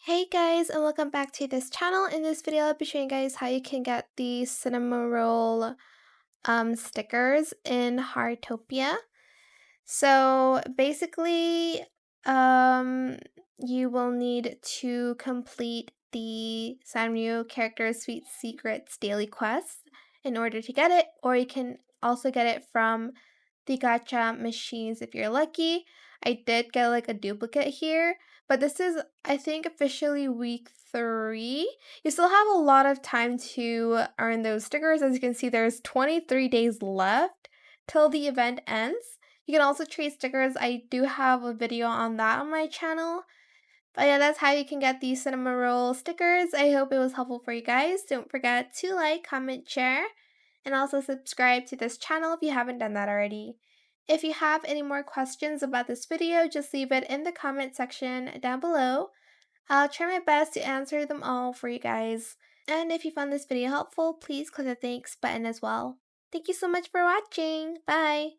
Hey guys, and welcome back to this channel. In this video, I'll be showing you guys how you can get the Cinnamoroll stickers in Heartopia. So basically, you will need to complete the Sanrio Character Sweet Secrets daily quest in order to get it, or you can also get it from the Gacha machines if you're lucky. I did get like a duplicate here, but this is, I think, officially week 3. You still have a lot of time to earn those stickers. As you can see, there's 23 days left till the event ends. You can also trade stickers. I do have a video on that on my channel. But yeah, that's how you can get these Cinnamoroll stickers. I hope it was helpful for you guys. Don't forget to like, comment, share, and also subscribe to this channel if you haven't done that already. If you have any more questions about this video, just leave it in the comment section down below. I'll try my best to answer them all for you guys. And if you found this video helpful, please click the thanks button as well. Thank you so much for watching. Bye!